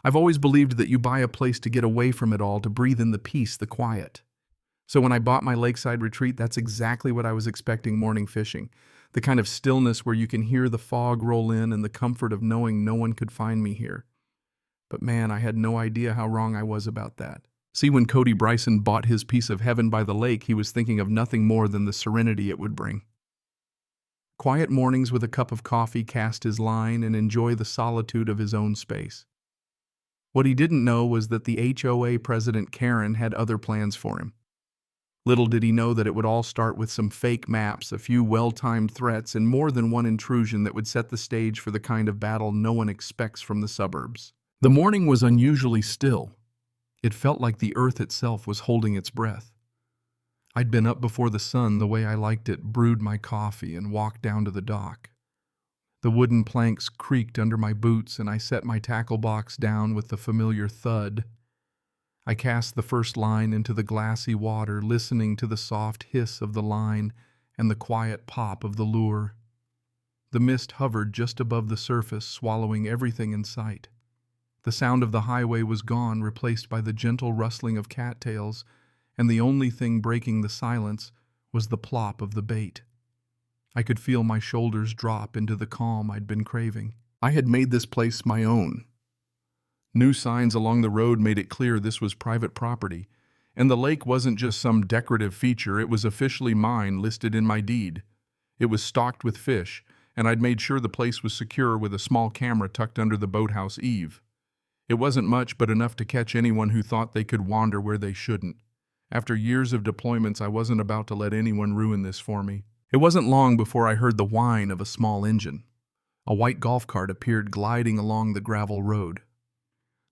I've always believed that you buy a place to get away from it all, to breathe in the peace, the quiet. So when I bought my lakeside retreat, that's exactly what I was expecting morning fishing. The kind of stillness where you can hear the fog roll in and the comfort of knowing no one could find me here. But man, I had no idea how wrong I was about that. See, when Cody Bryson bought his piece of heaven by the lake, he was thinking of nothing more than the serenity it would bring. Quiet mornings with a cup of coffee, cast his line, and enjoy the solitude of his own space. What he didn't know was that the HOA president, Karen, had other plans for him. Little did he know that it would all start with some fake maps, a few well-timed threats, and more than one intrusion that would set the stage for the kind of battle no one expects from the suburbs. The morning was unusually still. It felt like the earth itself was holding its breath. I'd been up before the sun the way I liked it, brewed my coffee, and walked down to the dock. The wooden planks creaked under my boots, and I set my tackle box down with the familiar thud. I cast the first line into the glassy water, listening to the soft hiss of the line and the quiet pop of the lure. The mist hovered just above the surface, swallowing everything in sight. The sound of the highway was gone, replaced by the gentle rustling of cattails, and the only thing breaking the silence was the plop of the bait. I could feel my shoulders drop into the calm I'd been craving. I had made this place my own. New signs along the road made it clear this was private property, and the lake wasn't just some decorative feature, it was officially mine, listed in my deed. It was stocked with fish, and I'd made sure the place was secure with a small camera tucked under the boathouse eave. It wasn't much, but enough to catch anyone who thought they could wander where they shouldn't. After years of deployments, I wasn't about to let anyone ruin this for me. It wasn't long before I heard the whine of a small engine. A white golf cart appeared gliding along the gravel road.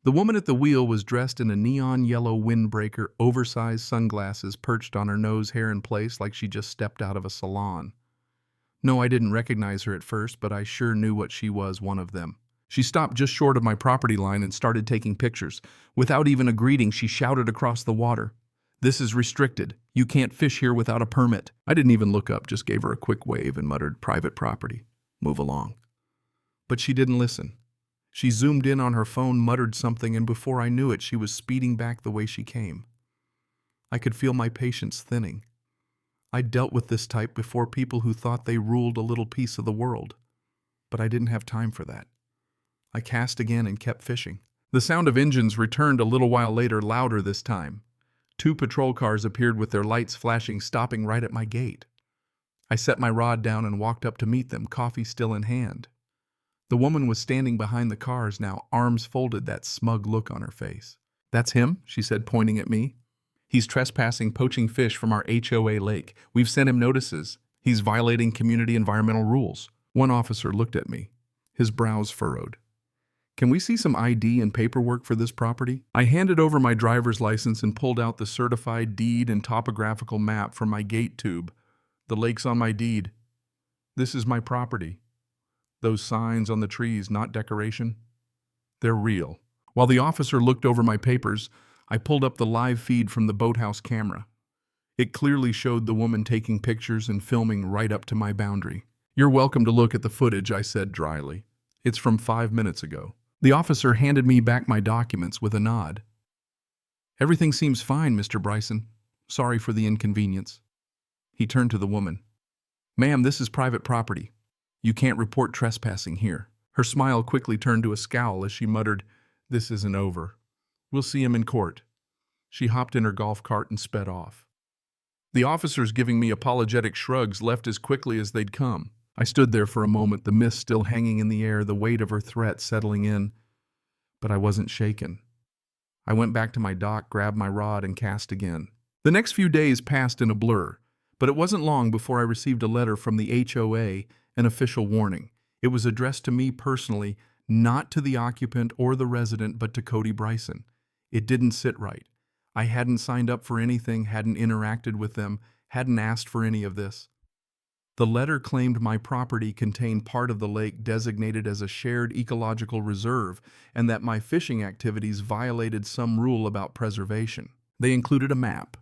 The woman at the wheel was dressed in a neon yellow windbreaker, oversized sunglasses perched on her nose hair in place like she just stepped out of a salon. No, I didn't recognize her at first, but I sure knew what she was, one of them. She stopped just short of my property line and started taking pictures. Without even a greeting, she shouted across the water, "This is restricted. You can't fish here without a permit." I didn't even look up, just gave her a quick wave and muttered, "Private property. Move along." But she didn't listen. She zoomed in on her phone, muttered something, and before I knew it, she was speeding back the way she came. I could feel my patience thinning. I'd dealt with this type before, people who thought they ruled a little piece of the world. But I didn't have time for that. I cast again and kept fishing. The sound of engines returned a little while later, louder this time. 2 patrol cars appeared with their lights flashing, stopping right at my gate. I set my rod down and walked up to meet them, coffee still in hand. The woman was standing behind the cars now, arms folded, that smug look on her face. "That's him," she said, pointing at me. "He's trespassing, poaching fish from our HOA lake. We've sent him notices. He's violating community environmental rules." One officer looked at me, his brows furrowed. "Can we see some ID and paperwork for this property?" I handed over my driver's license and pulled out the certified deed and topographical map from my gate tube. "The lake's on my deed. This is my property. Those signs on the trees, not decoration. They're real." While the officer looked over my papers, I pulled up the live feed from the boathouse camera. It clearly showed the woman taking pictures and filming right up to my boundary. "You're welcome to look at the footage," I said dryly. "It's from 5 minutes ago." The officer handed me back my documents with a nod. "Everything seems fine, Mr. Bryson. Sorry for the inconvenience." He turned to the woman. "Ma'am, this is private property. You can't report trespassing here." Her smile quickly turned to a scowl as she muttered, "This isn't over. We'll see him in court." She hopped in her golf cart and sped off. The officers, giving me apologetic shrugs, left as quickly as they'd come. I stood there for a moment, the mist still hanging in the air, the weight of her threat settling in. But I wasn't shaken. I went back to my dock, grabbed my rod, and cast again. The next few days passed in a blur, but it wasn't long before I received a letter from the HOA, an official warning. It was addressed to me personally, not to the occupant or the resident, but to Cody Bryson. It didn't sit right. I hadn't signed up for anything, hadn't interacted with them, hadn't asked for any of this. The letter claimed my property contained part of the lake designated as a shared ecological reserve, and that my fishing activities violated some rule about preservation. They included a map.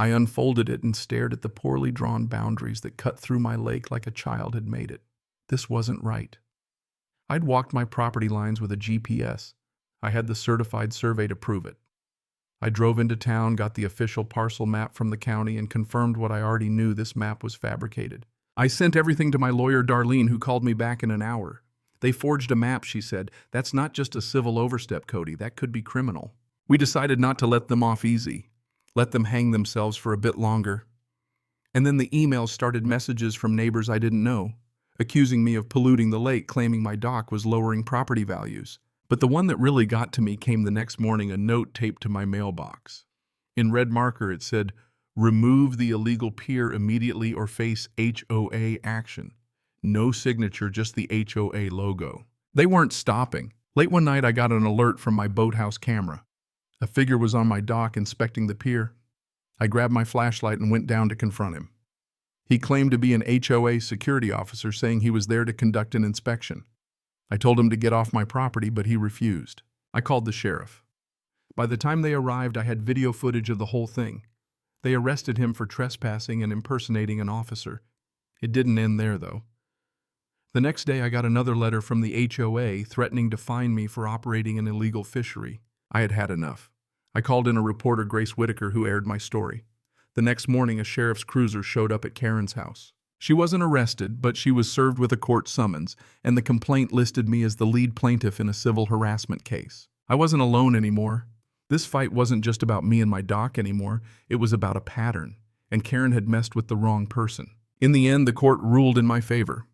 I unfolded it and stared at the poorly drawn boundaries that cut through my lake like a child had made it. This wasn't right. I'd walked my property lines with a GPS. I had the certified survey to prove it. I drove into town, got the official parcel map from the county, and confirmed what I already knew: this map was fabricated. I sent everything to my lawyer, Darlene, who called me back in an hour. They forged a map, she said. That's not just a civil overstep, Cody. That could be criminal. We decided not to let them off easy. Let them hang themselves for a bit longer. And then the emails started, messages from neighbors I didn't know, accusing me of polluting the lake, claiming my dock was lowering property values. But the one that really got to me came the next morning, a note taped to my mailbox. In red marker it said, "Remove the illegal pier immediately or face HOA action." No signature, just the HOA logo. They weren't stopping. Late one night I got an alert from my boathouse camera. A figure was on my dock inspecting the pier. I grabbed my flashlight and went down to confront him. He claimed to be an HOA security officer, saying he was there to conduct an inspection. I told him to get off my property, but he refused. I called the sheriff. By the time they arrived, I had video footage of the whole thing. They arrested him for trespassing and impersonating an officer. It didn't end there, though. The next day, I got another letter from the HOA threatening to fine me for operating an illegal fishery. I had had enough. I called in a reporter, Grace Whitaker, who aired my story. The next morning, a sheriff's cruiser showed up at Karen's house. She wasn't arrested, but she was served with a court summons, and the complaint listed me as the lead plaintiff in a civil harassment case. I wasn't alone anymore. This fight wasn't just about me and my dock anymore. It was about a pattern, and Karen had messed with the wrong person. In the end, the court ruled in my favor.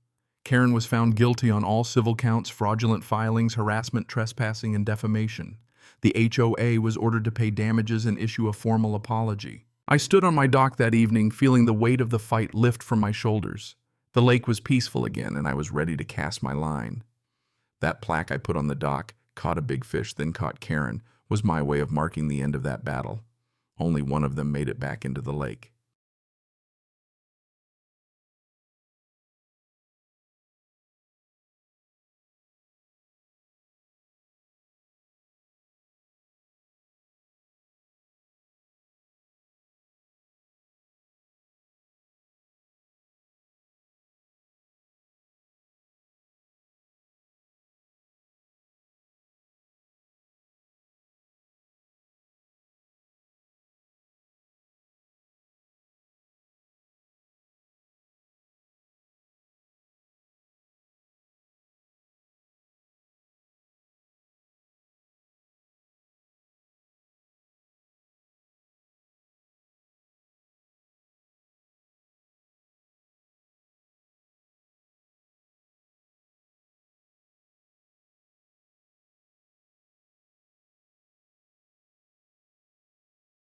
Karen was found guilty on all civil counts: fraudulent filings, harassment, trespassing, and defamation. The HOA was ordered to pay damages and issue a formal apology. I stood on my dock that evening, feeling the weight of the fight lift from my shoulders. The lake was peaceful again, and I was ready to cast my line. That plaque I put on the dock, "Caught a big fish, then caught Karen," was my way of marking the end of that battle. Only one of them made it back into the lake.